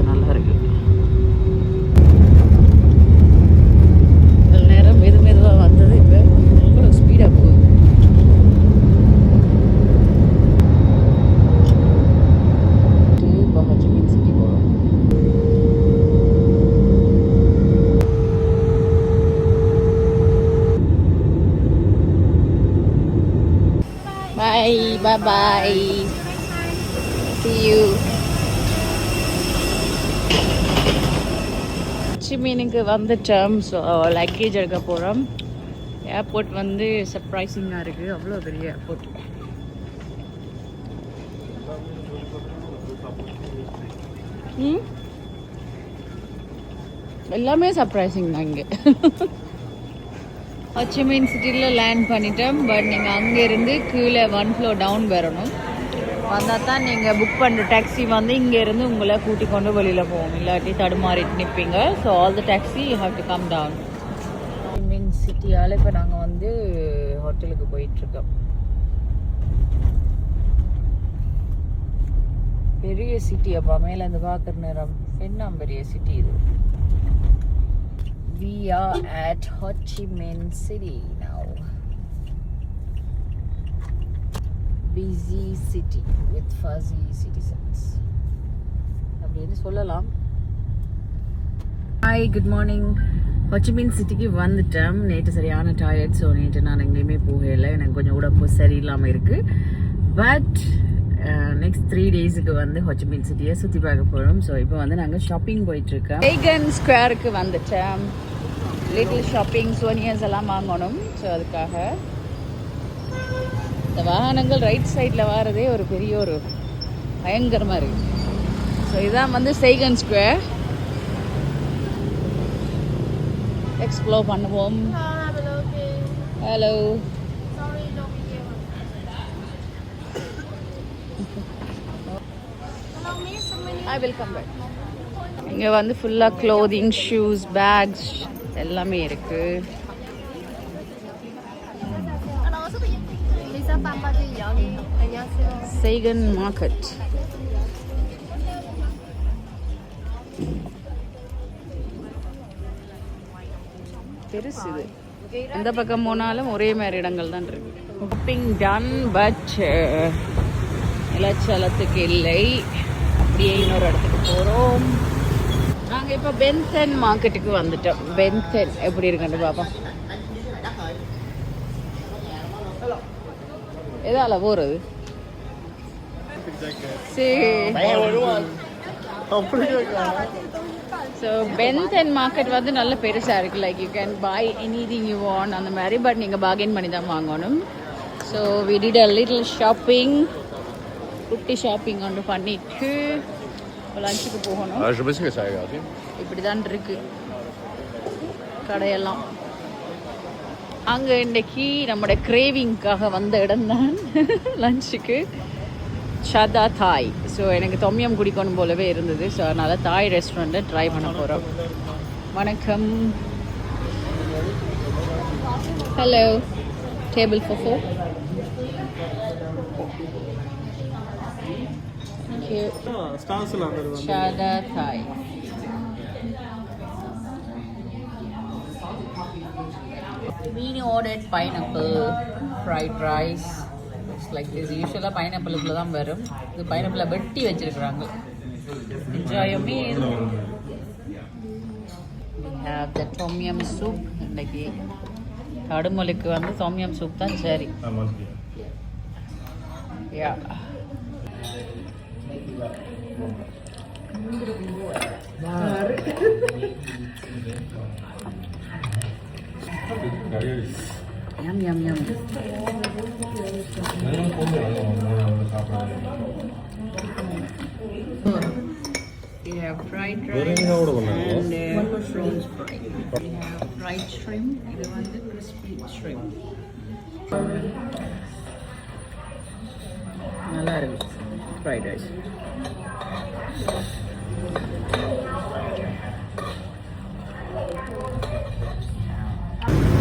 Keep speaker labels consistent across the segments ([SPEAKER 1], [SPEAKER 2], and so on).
[SPEAKER 1] நல்லா இருக்கு. இவ்வளோ நேரம் மெதுவாக வந்தது, இப்போ இவ்வளோ ஸ்பீடாக போகுது. இப்போ ஹொச்சிமின் சிட்டி போகிறோம். Bye bye. See you. ஹொச்சிமினுக்கு வந்துட்டோம். ஸோ லக்கேஜ் எடுக்க போகிறோம். ஏர்போர்ட் வந்து சர்ப்ரைசிங்காக இருக்குது. அவ்வளோ பெரிய ஏர்போர்ட். எல்லாமே சர்ப்ரைசிங் தான் இங்கே. ஹொச்சிமின் சிட்டியில் லேண்ட் பண்ணிட்டோம். பட் நீங்கள் அங்கேருந்து கீழே 1 ஃப்ளோர் டவுன் வரணும். வந்தால் தான் நீங்கள் புக் பண்ணுற டாக்ஸி வந்து இங்கேருந்து உங்களை கூட்டி கொண்டு வெளியில் போகும். இல்லாட்டி தடுமாறிட்டு நிற்பீங்க. So all the taxi you have to come down. Ho Chi Minh சிட்டியால் இப்போ நாங்கள் வந்து ஹோட்டலுக்கு போயிட்டுருக்கோம். பெரிய சிட்டி அப்பா, மேலே இருந்து பார்க்குற நேரம் என்ன பெரிய சிட்டி இது. We are at Ho Chi Minh City now. Busy city with fuzzy citizens. அப்படின்னு சொல்லலாம். Hi, good morning. ஹொச்சிமின் சிட்டிக்கு வந்துட்டேன். நேற்று சரியான டயர்ட். ஸோ நேற்று நான் எங்கேயுமே போகலை. எனக்கு கொஞ்சம் உடம்பு சரியில்லாமல் இருக்குது. பட் நெக்ஸ்ட் 3 டேஸுக்கு வந்து ஹொச்சிமின் சிட்டியை சுற்றி பார்க்க போகிறோம். ஸோ இப்போ வந்து நாங்கள் ஷாப்பிங் போயிட்டுருக்கோம். சேகன் ஸ்கொயருக்கு வந்துட்டேன். லிட்டில் ஷாப்பிங், சோனியர்ஸ் எல்லாம் வாங்கணும். ஸோ அதுக்காக இந்த வாகனங்கள் ரைட் சைடில் வாரதே ஒரு பெரிய ஒரு பயங்கரமாக இருக்குது. ஸோ இதான் வந்து சேகன் ஸ்கொயர். எக்ஸ்ப்ளோர் பண்ணுவோம். Hello. I will come back. இங்கே வந்து ஃபுல்லாக க்ளோதிங், ஷூஸ், பேக்ஸ் எல்லாமே இருக்கு. Sagan market. பெருசு இது. எந்த பக்கம் போனாலும் ஒரே மாதிரி இடங்கள் தான் இருக்கு. Shopping ton. பட் இலச்சலத்துக்கு இல்லை. அப்படியே இன்னொரு இடத்துக்கு போகிறோம். நாங்கள் இப்போ பென்சன் மார்க்கெட்டுக்கு வந்துட்டோம். பென்சன் எப்படி இருக்குன்னு பார்ப்போம். எதால போகிறது? ஸோ பென்சன் மார்க்கெட் வந்து நல்ல பெருசாக இருக்குது. Like you can buy anything you want அந்த மாதிரி. பட் நீங்கள் பார்கெயின் பண்ணி தான் வாங்கணும். So we did a little shopping. குட்டி ஷாப்பிங் ஒன்று பண்ணிட்டு லஞ்சுக்கு போகணும். இப்படி தான் இருக்கு கடையெல்லாம். அங்கே இன்றைக்கி நம்மளோட கிரேவிங்காக வந்த இடம் தான் லஞ்சுக்கு ஷதா தாய். ஸோ எனக்கு தொம்யம் குடிக்கணும் போலவே இருந்தது. ஸோ அதனால் தாய் ரெஸ்டாரண்ட்டை ட்ரை பண்ண போகிறோம். வணக்கம். Hello. Table for 4. Shada Thai. We ordered pineapple fried rice. It's like this. Usually pineapple குள்ள தான் வரும். இது pineapple வெட்டி வச்சிருக்காங்க. Enjoy your meal. We have the tom yum soup. இன்னைக்கு கடுமலுக்கு வந்து tom yum soup தான் சரி. Yeah. Yum yum yum. We have fried rice and prawns fry. We have fried shrimp. This one is crispy shrimp. நல்லா இருக்கு fried rice.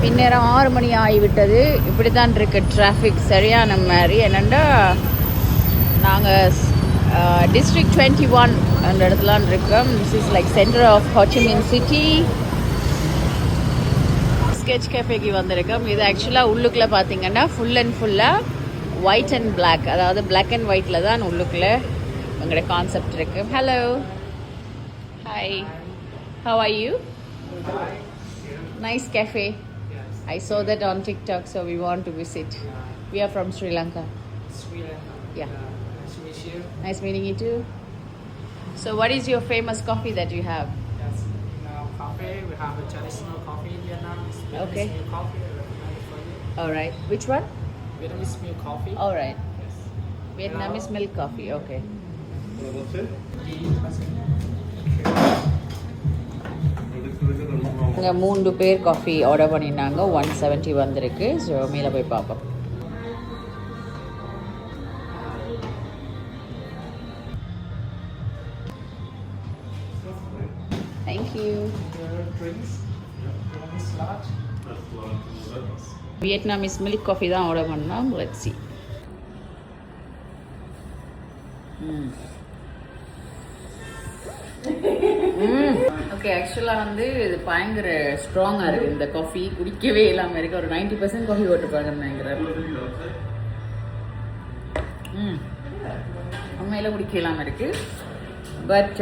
[SPEAKER 1] பின்னேரம் 6 மணி ஆகிவிட்டது. இப்படி தான் இருக்கு டிராஃபிக் சரியான மாதிரி. என்னென்னா நாங்கள் டிஸ்ட்ரிக்ட் 21 அந்த இடத்துலாம் இருக்கோம். This is like centre of Ho Chi Minh city. Sketch கேஃபேக்கு வந்திருக்கோம். இது ஆக்சுவலாக உள்ளுக்குள்ளே பார்த்தீங்கன்னா ஃபுல் அண்ட் ஃபுல்லாக ஒயிட் அண்ட் பிளாக், அதாவது பிளாக் அண்ட் ஒயிட்டில் தான் உள்ளுக்குள்ளே எங்களோட கான்செப்ட் இருக்குது. Hello, hi, how are you? Nice cafe. I saw that on TikTok, so we want to visit. We are from Sri Lanka.
[SPEAKER 2] Sri Lanka.
[SPEAKER 1] Yeah.
[SPEAKER 2] Nice to meet you.
[SPEAKER 1] Nice meeting you too. So what is your famous coffee that you have?
[SPEAKER 2] Yes. In our cafe, we have a traditional coffee in Vietnam. It's Vietnamese
[SPEAKER 1] Okay.
[SPEAKER 2] milk coffee. I recommend it for you.
[SPEAKER 1] All right. Which one?
[SPEAKER 2] Vietnamese milk coffee.
[SPEAKER 1] All right.
[SPEAKER 2] Yes.
[SPEAKER 1] Vietnamese milk coffee. Okay. இங்கே 3 பேர் coffee order பண்ணியிருந்தாங்க. 170 வந்திருக்கு. So மேலே போய் பார்ப்போம். Thank you.
[SPEAKER 2] Drinks. Vietnamese large.
[SPEAKER 1] Vietnamese milk coffee தான் order பண்ணோம். Let's see. Okay, ஆக்சுவலாக வந்து இது பயங்கர ஸ்ட்ராங்காக இருக்குது. இந்த காஃபி குடிக்கவே இல்லாமல் இருக்குது. ஒரு 90% காஃபி போட்டுருப்பாங்கன்னு நினைக்கிறேன். உண்மையில் குடிக்க இல்லாமல் இருக்குது. பட்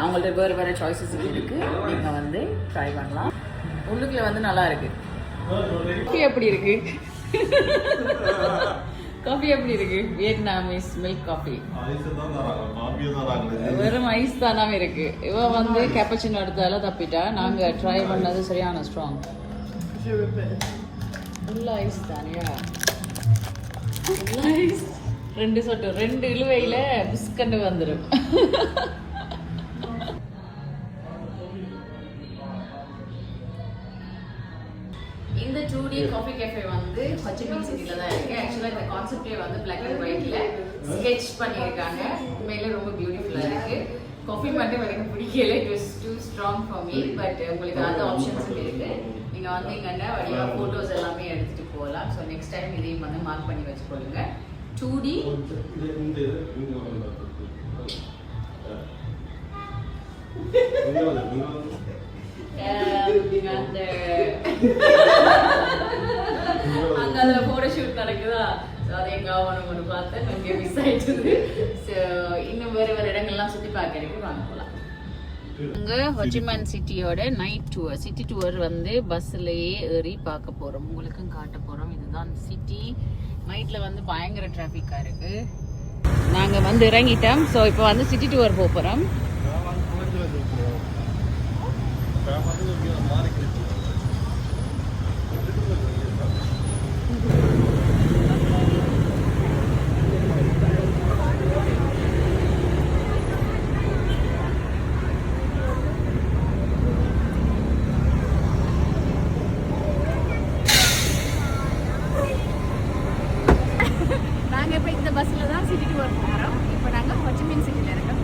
[SPEAKER 1] அவங்கள்ட்ட வேறு வேறு சாய்ஸஸ் இருக்குது. நீங்கள் வந்து ட்ரை பண்ணலாம். உள்ளுக்குள்ள வந்து நல்லா இருக்குது. காஃபி எப்படி இருக்கு? காஃபி எப்படி இருக்கு? வியட்நாமீஸ் மில்க் காஃபி வெறும் ஐஸ் தானாவே இருக்கு. இவ வந்து கேப்பச்சினோ எடுத்தால தப்பிட்டா. நாங்க ட்ரை பண்ணது சரியான ஸ்ட்ராங். ஃபுல் ஐஸ் தானியா? Full ice. 2 சொட்டு 2 இழுவையில பிஸ்கண்டு வந்துடும். இந்த 2D காஃபி கேஃபே வந்து ஹொச்சிமின் சிட்டில தான் இருக்கு. ஆக்சுவலா இந்த கான்செப்டே வந்து பிளாக் அண்ட் ஒயிட்ல ஸ்கெட்ச் பண்ணியிருக்காங்க. உண்மையில ரொம்ப பியூட்டிஃபுல்லா இருக்கு. காஃபி மட்டும் எனக்கு பிடிக்கல. It was too strong for me. But உங்களுக்கு அதர் ஆப்ஷன்ஸும் இருக்கு. நீங்க வந்தீங்கன்னா வழியா போட்டோஸ் எல்லாமே எடுத்துட்டு போகலாம். ஸோ நெக்ஸ்ட் டைம் இதையும் வந்து மார்க் பண்ணி வச்சுக்கொள்ளுங்க. 2D அங்க அந்த போட்டோ ஷூட் நடக்குதா? ஸோ அதை எங்காவது ஒன்று பார்த்தேன். இங்கே மிஸ் ஆயிடுச்சு. ஸோ இன்னும் வேறு வேறு இடங்கள்லாம் சுற்றி பார்க்கறதுக்கு வாங்க போகலாம். இங்கே ஹொச்சிமின் சிட்டியோட நைட் டூர், சிட்டி டூர் வந்து பஸ்ஸிலேயே ஏறி பார்க்க போகிறோம். உங்களுக்கும் காட்ட போகிறோம். இதுதான் சிட்டி. நைட்டில் வந்து பயங்கர டிராஃபிக்காக இருக்குது. நாங்கள் வந்து இறங்கிட்டோம். ஸோ இப்போ வந்து சிட்டி டூர் போக போகிறோம். நாங்கள் இப்போ இந்த பஸ்ஸில் தான் சிட்டி டூர் போகிறோம். இப்போ நாங்கள் ஹொச்சிமின் சிட்டியில் இருக்கோம்.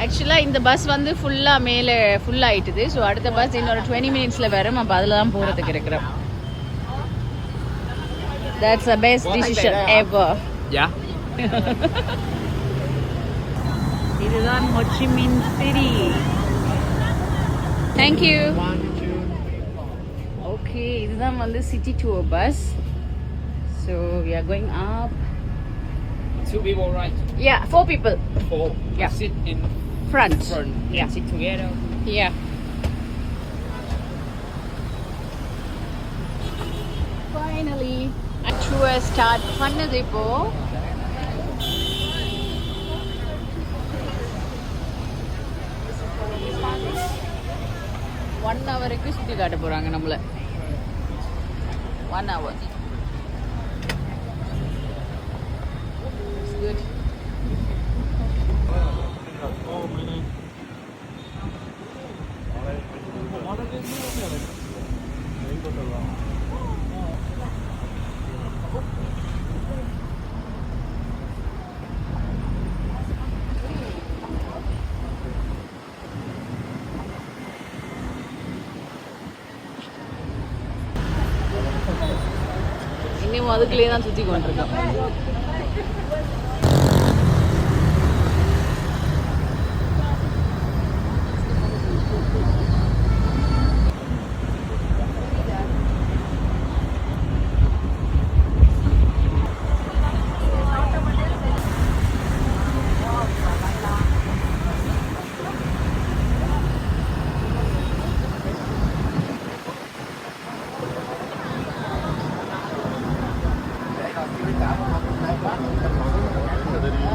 [SPEAKER 1] ஆக்சுவலாக இந்த பஸ் வந்து ஃபுல்லாக மேலே ஃபுல் ஆகிட்டுது. ஸோ அடுத்த பஸ் இன்னொரு 20 மினிட்ஸில் வரும். அப்போ அதில் தான் போகிறதுக்கு இருக்கிறோம். That's the best decision ever.
[SPEAKER 2] Yeah.
[SPEAKER 1] இதுதான் ஹொச்சிமின் சிட்டி. Thank you. Okay, இதுதான் வந்து city tour bus. So we are going up.
[SPEAKER 2] 2 people, right?
[SPEAKER 1] Yeah, 4 people.
[SPEAKER 2] 4.
[SPEAKER 1] Yeah.
[SPEAKER 2] Sit in
[SPEAKER 1] Front.
[SPEAKER 2] front.
[SPEAKER 1] Yeah.
[SPEAKER 2] Sit together.
[SPEAKER 1] Yeah. Finally, a tour start பண்ணது இப்போ. One ஹவருக்கு சுற்றி காட்ட போகிறாங்க நம்மளை. 1 hour. It's good. இன்னும் அதுக்குள்ளேயே தான் சுற்றி கொண்டிருக்கோம்.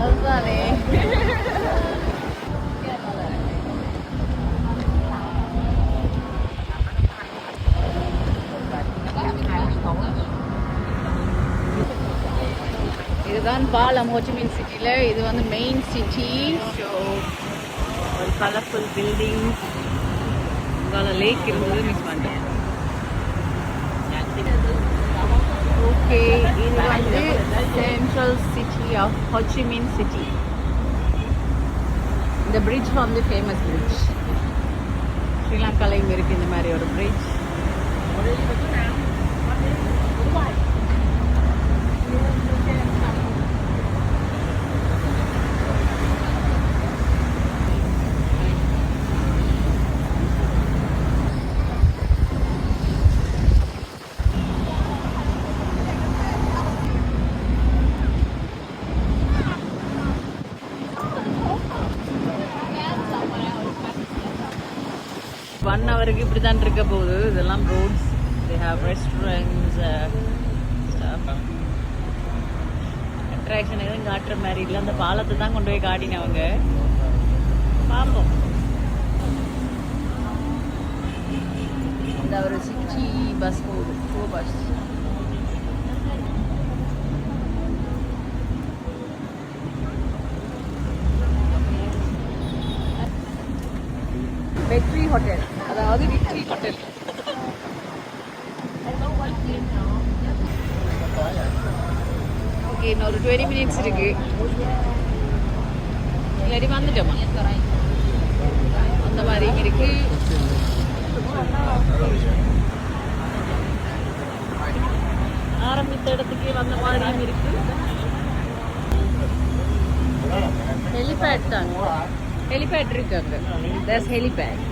[SPEAKER 1] அதுதானே. இதுதான் பாலம் ஹோச்சிமின் சிட்டியில். இது வந்து மெயின் சிட்டி. ஸோ ஒரு கலர்ஃபுல் பில்டிங். உங்களால் லேக் இருந்தது மிஸ் பண்ணிட்டேன். ஓகே, இது வந்து central city of Ho Chi Minh city. இந்த பிரிட்ஜ் வந்து ஃபேமஸ் பிரிட்ஜ். ஸ்ரீலங்காலையும் இருக்குது இந்த மாதிரி ஒரு பிரிட்ஜ். ஒன் ஹவருக்கு இப்படி தான் இருக்க போகுது. இதெல்லாம் roads. They have restaurants, attraction எதுவும் காட்டுற மாதிரி இல்லை. அந்த பாலத்தை தான் கொண்டு போய் காட்டினவங்க. பார்ப்போம். இந்த ஒரு சிட்டி பஸ் போகுது, டூர் பஸ். வெற்றி ஹோட்டல், அதாவது விக்ட்ரி ஹோட்டல். ஓகே, இன்னொரு 20 மினிட்ஸ் இருக்கு. இல்லாட்டி வந்துட்டோமா அந்த மாதிரியும் இருக்கு. ஆரம்பித்த இடத்துக்கே வந்த மாதிரியும் இருக்கு. ஹெலிபேட் தான். ஹெலிபேட் இருக்கு அங்கே. That's helipad.